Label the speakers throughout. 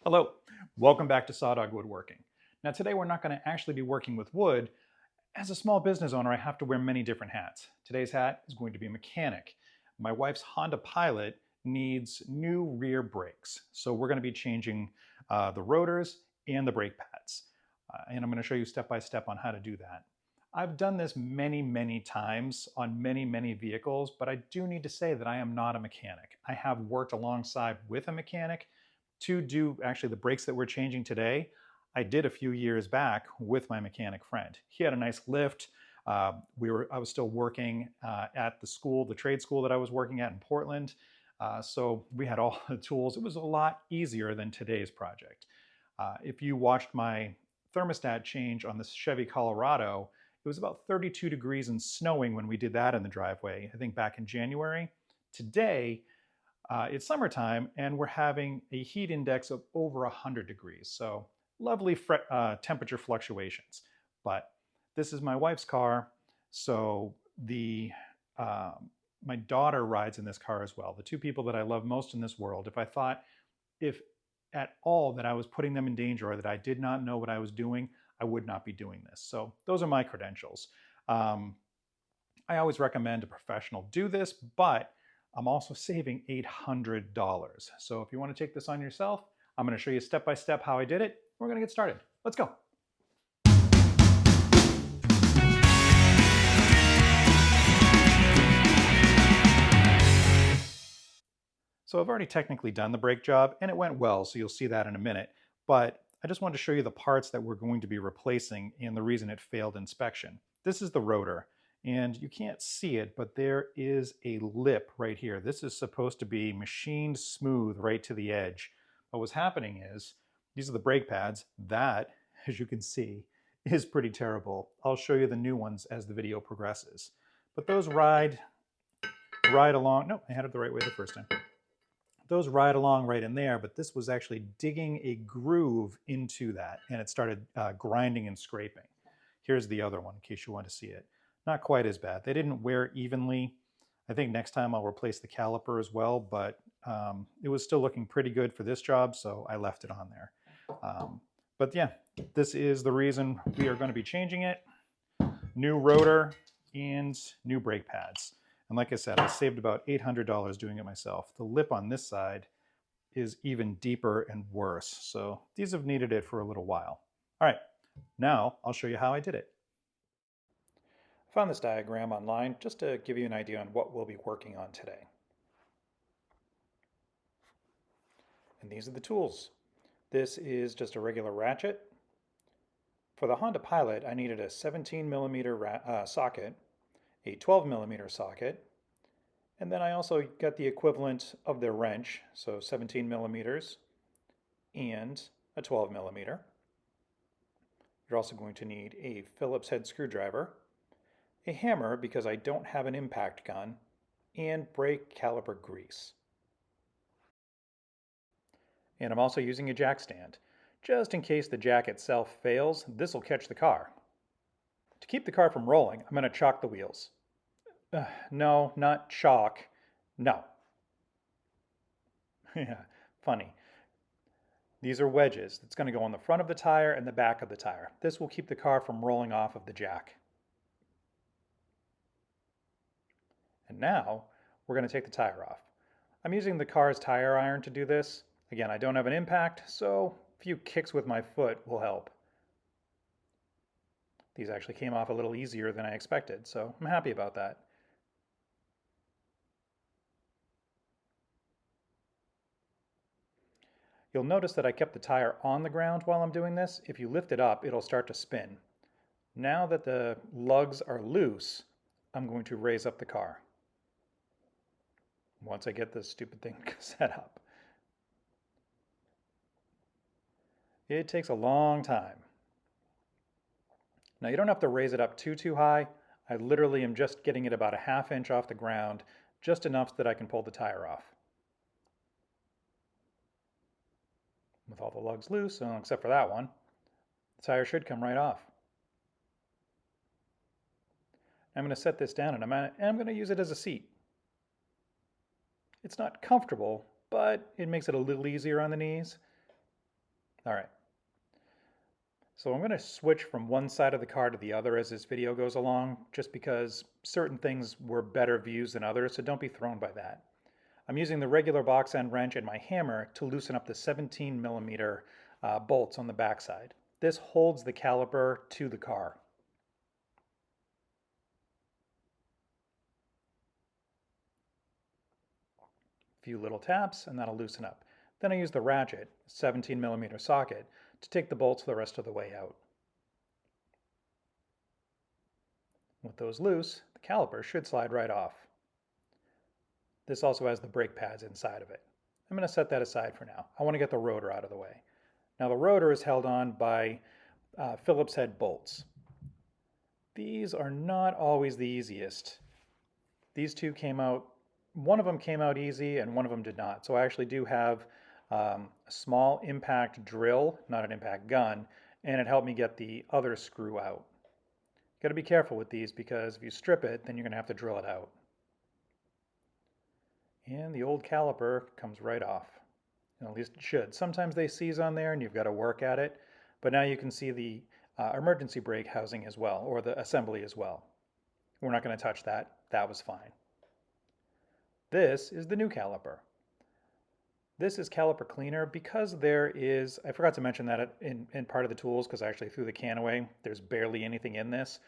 Speaker 1: Hello, welcome back to Sawdog Woodworking. Now today we're not going to actually be working with wood. As a small business owner, I have to wear many different hats. Today's hat is going to be a mechanic. My wife's Honda Pilot needs new rear brakes, so we're going to be changing the rotors and the brake pads. And I'm going to show you step by step on how to do that. I've done this many times on many vehicles, but I do need to say that I am not a mechanic. I have worked alongside with a mechanic to do actually the brakes that we're changing today. I did a few years back with my mechanic friend. He had a nice lift. I was still working at the school, the trade school that I was working at in Portland. So we had all the tools. It was a lot easier than today's project. If you watched my thermostat change on the Chevy Colorado, it was about 32 degrees and snowing when we did that in the driveway, I think back in January. Today, it's summertime and we're having a heat index of over 100 degrees. So lovely temperature fluctuations. But this is my wife's car. So uh, my daughter rides in this car as well. The two people that I love most in this world. If at all that I was putting them in danger or that I did not know what I was doing, I would not be doing this. So those are my credentials. I always recommend a professional do this, but I'm also saving $800. So if you want to take this on yourself, I'm going to show you step by step how I did it. We're going to get started. Let's go. So I've already technically done the brake job and it went well, so you'll see that in a minute. But I just wanted to show you the parts that we're going to be replacing and the reason it failed inspection. This is the rotor. And you can't see it, but there is a lip right here. This is supposed to be machined smooth right to the edge. But what's happening is, these are the brake pads. That, as you can see, is pretty terrible. I'll show you the new ones as the video progresses. But those ride along. No, I had it the right way the first time. Those ride along right in there, but this was actually digging a groove into that, and it started grinding and scraping. Here's the other one in case you want to see it. Not quite as bad. They didn't wear evenly. I think next time I'll replace the caliper as well, but it was still looking pretty good for this job, so I left it on there. But yeah, this is the reason we are going to be changing it. New rotor and new brake pads. And like I said, I saved about $800 doing it myself. The lip on this side is even deeper and worse. So these have needed it for a little while. All right, now I'll show you how I did it. I found this diagram online just to give you an idea on what we'll be working on today. And these are the tools. This is just a regular ratchet. For the Honda Pilot, I needed a 17mm socket, a 12mm socket, and then I also got the equivalent of their wrench, so 17mm and a 12mm. You're also going to need a Phillips head screwdriver, a hammer because I don't have an impact gun, and brake caliper grease. And I'm also using a jack stand. Just in case the jack itself fails, this will catch the car. To keep the car from rolling, I'm going to chock the wheels. No, not chalk. No. Yeah, funny. These are wedges. It's going to go on the front of the tire and the back of the tire. This will keep the car from rolling off of the jack. And now we're going to take the tire off. I'm using the car's tire iron to do this. Again, I don't have an impact, so a few kicks with my foot will help. These actually came off a little easier than I expected, so I'm happy about that. You'll notice that I kept the tire on the ground while I'm doing this. If you lift it up, it'll start to spin. Now that the lugs are loose, I'm going to raise up the car. Once I get this stupid thing set up. It takes a long time. Now you don't have to raise it up too high. I literally am just getting it about a ½ inch off the ground, just enough that I can pull the tire off. With all the lugs loose, except for that one, the tire should come right off. I'm going to set this down and I'm going to use it as a seat. It's not comfortable, but it makes it a little easier on the knees. All right. So I'm going to switch from one side of the car to the other as this video goes along, just because certain things were better views than others, so don't be thrown by that. I'm using the regular box end wrench and my hammer to loosen up the 17 millimeter bolts on the backside. This holds the caliper to the car. A few little taps and that'll loosen up. Then I use the ratchet, 17 millimeter socket, to take the bolts the rest of the way out. With those loose, the caliper should slide right off. This also has the brake pads inside of it. I'm going to set that aside for now. I want to get the rotor out of the way. Now the rotor is held on by Phillips head bolts. These are not always the easiest. These two came out, one of them came out easy and one of them did not. So I actually do have a small impact drill, not an impact gun, and it helped me get the other screw out. Got to be careful with these because if you strip it, then you're going to have to drill it out. And the old caliper comes right off. At least it should. Sometimes they seize on there and you've got to work at it, but now you can see the emergency brake housing as well, or the assembly as well. We're not going to touch that. That was fine. This is the new caliper. This is caliper cleaner because there is, I forgot to mention that in part of the tools because I actually threw the can away. There's barely anything in this.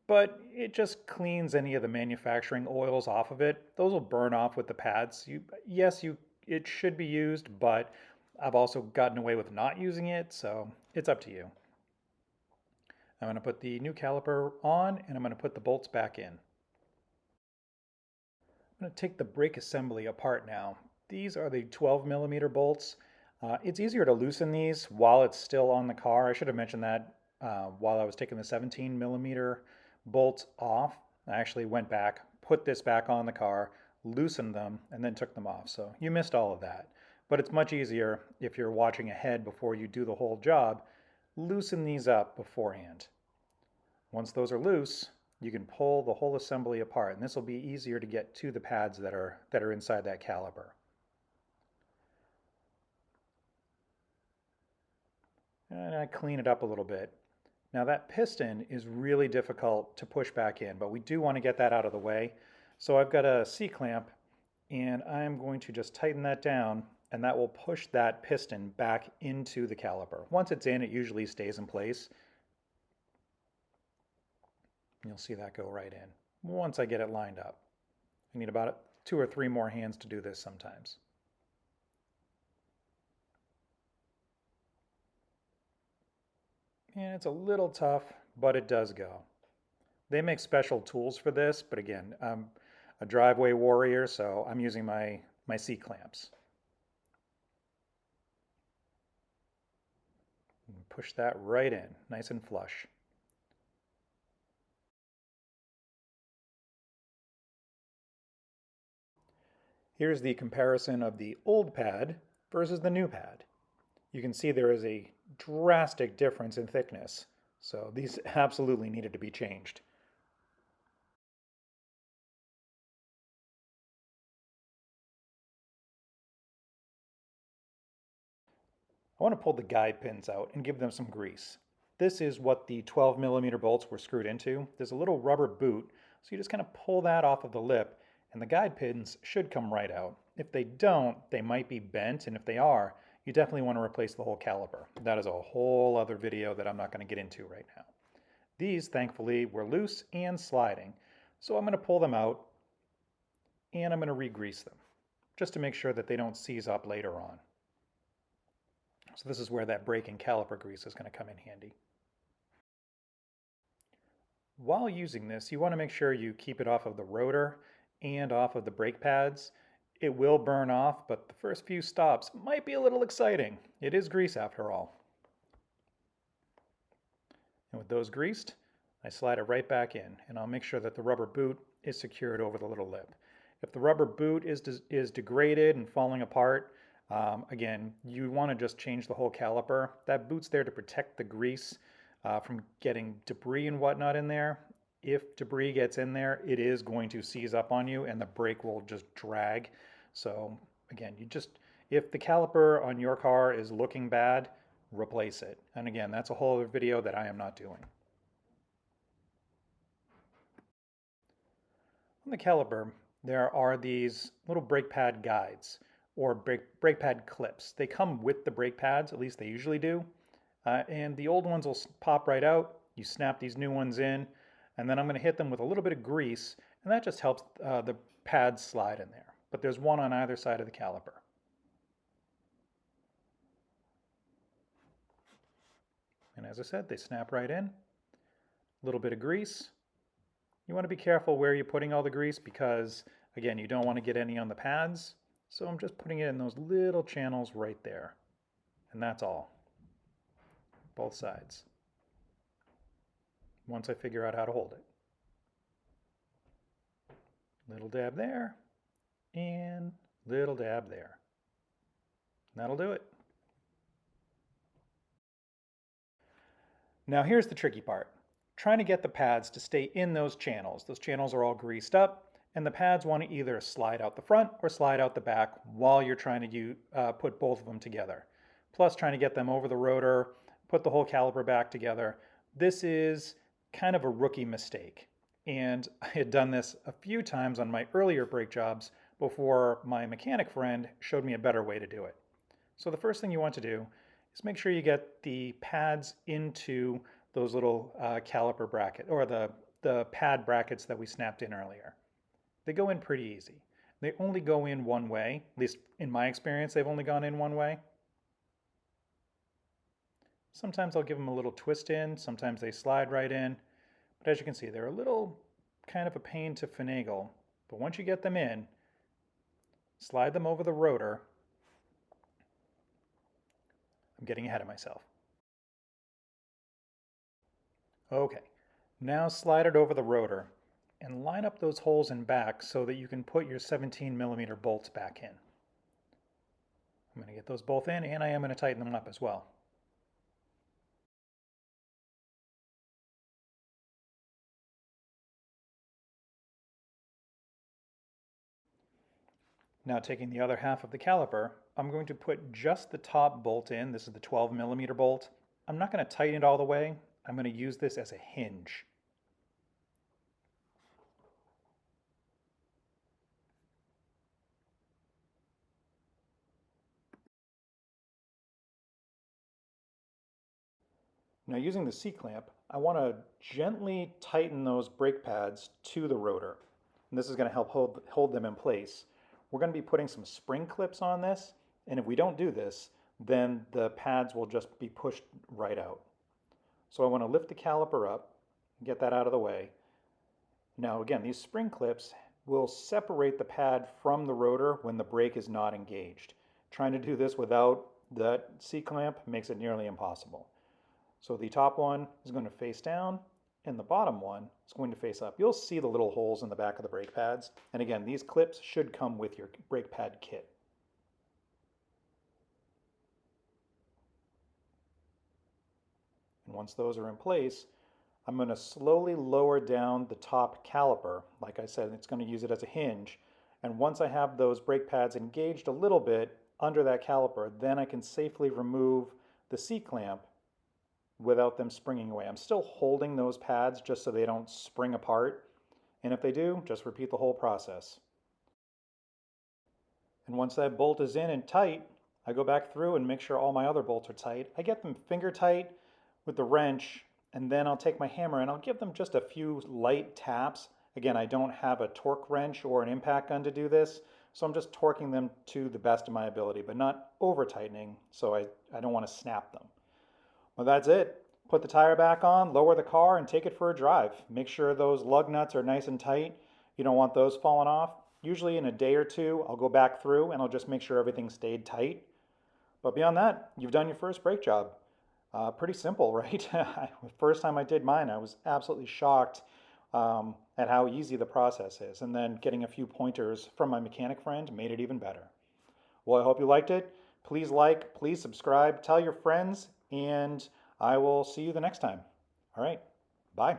Speaker 1: But it just cleans any of the manufacturing oils off of it. Those will burn off with the pads. It should be used, but I've also gotten away with not using it, so it's up to you. I'm going to put the new caliper on and I'm going to put the bolts back in. I'm going to take the brake assembly apart now. These are the 12 millimeter bolts. It's easier to loosen these while it's still on the car. I should have mentioned that while I was taking the 17 millimeter bolts off. I actually went back, put this back on the car, loosened them, and then took them off. So you missed all of that. But it's much easier if you're watching ahead before you do the whole job. Loosen these up beforehand. Once those are loose, you can pull the whole assembly apart, and this will be easier to get to the pads that are inside that caliper. And I clean it up a little bit. Now that piston is really difficult to push back in, but we do want to get that out of the way. So I've got a C-clamp and I'm going to just tighten that down and that will push that piston back into the caliper. Once it's in, it usually stays in place. You'll see that go right in once I get it lined up. I need about 2 or 3 more hands to do this sometimes. And it's a little tough, but it does go. They make special tools for this, but again, I'm a driveway warrior, so I'm using my C-clamps. Push that right in, nice and flush. Here's the comparison of the old pad versus the new pad. You can see there is a drastic difference in thickness, so these absolutely needed to be changed. I want to pull the guide pins out and give them some grease. This is what the 12 millimeter bolts were screwed into. There's a little rubber boot, so you just kind of pull that off of the lip and the guide pins should come right out. If they don't, they might be bent, and if they are, you definitely want to replace the whole caliper. That is a whole other video that I'm not going to get into right now. These, thankfully, were loose and sliding, so I'm going to pull them out and I'm going to re-grease them just to make sure that they don't seize up later on. So this is where that brake and caliper grease is going to come in handy. While using this, you want to make sure you keep it off of the rotor and off of the brake pads. It will burn off, but the first few stops might be a little exciting. It is grease after all. And with those greased, I slide it right back in, and I'll make sure that the rubber boot is secured over the little lip. If the rubber boot is degraded and falling apart, again, you want to just change the whole caliper. That boot's there to protect the grease from getting debris and whatnot in there. If debris gets in there, it is going to seize up on you and the brake will just drag. So again, If the caliper on your car is looking bad, replace it. And again, that's a whole other video that I am not doing. On the caliper, there are these little brake pad guides or brake pad clips. They come with the brake pads, at least they usually do. And the old ones will pop right out. You snap these new ones in, and then I'm going to hit them with a little bit of grease, and that just helps the pads slide in there. But there's one on either side of the caliper. And as I said, they snap right in. A little bit of grease. You want to be careful where you're putting all the grease because, again, you don't want to get any on the pads. So I'm just putting it in those little channels right there. And that's all. Both sides. Once I figure out how to hold it. Little dab there, and little dab there. That'll do it. Now here's the tricky part. Trying to get the pads to stay in those channels. Those channels are all greased up, and the pads want to either slide out the front or slide out the back while you're trying to put both of them together. Plus trying to get them over the rotor, put the whole caliper back together. This is kind of a rookie mistake. And I had done this a few times on my earlier brake jobs before my mechanic friend showed me a better way to do it. So the first thing you want to do is make sure you get the pads into those little caliper bracket or the pad brackets that we snapped in earlier. They go in pretty easy. They only go in one way, at least in my experience, they've only gone in one way. Sometimes I'll give them a little twist in, sometimes they slide right in. But as you can see, they're a little kind of a pain to finagle. But once you get them in, slide them over the rotor. I'm getting ahead of myself. Okay, now slide it over the rotor and line up those holes in back so that you can put your 17mm bolts back in. I'm going to get those both in, and I am going to tighten them up as well. Now taking the other half of the caliper, I'm going to put just the top bolt in. This is the 12mm bolt. I'm not going to tighten it all the way. I'm going to use this as a hinge. Now using the C-clamp, I want to gently tighten those brake pads to the rotor. And this is going to help hold them in place. We're going to be putting some spring clips on this, and if we don't do this, then the pads will just be pushed right out. So I want to lift the caliper up, get that out of the way. Now again, these spring clips will separate the pad from the rotor when the brake is not engaged. Trying to do this without that C-clamp makes it nearly impossible. So the top one is going to face down, and the bottom one is going to face up. You'll see the little holes in the back of the brake pads. And again, these clips should come with your brake pad kit. And once those are in place, I'm going to slowly lower down the top caliper. Like I said, it's going to use it as a hinge. And once I have those brake pads engaged a little bit under that caliper, then I can safely remove the C-clamp without them springing away. I'm still holding those pads just so they don't spring apart. And if they do, just repeat the whole process. And once that bolt is in and tight, I go back through and make sure all my other bolts are tight. I get them finger tight with the wrench, and then I'll take my hammer and I'll give them just a few light taps. Again, I don't have a torque wrench or an impact gun to do this, so I'm just torquing them to the best of my ability, but not over tightening, so I don't want to snap them. Well, that's it. Put the tire back on, lower the car, and take it for a drive. Make sure those lug nuts are nice and tight. You don't want those falling off. Usually in a day or two, I'll go back through and I'll just make sure everything stayed tight. But beyond that, you've done your first brake job. Pretty simple, right? The first time I did mine, I was absolutely shocked at how easy the process is. And then getting a few pointers from my mechanic friend made it even better. Well, I hope you liked it. Please like, please subscribe, tell your friends, and I will see you the next time. All right, bye.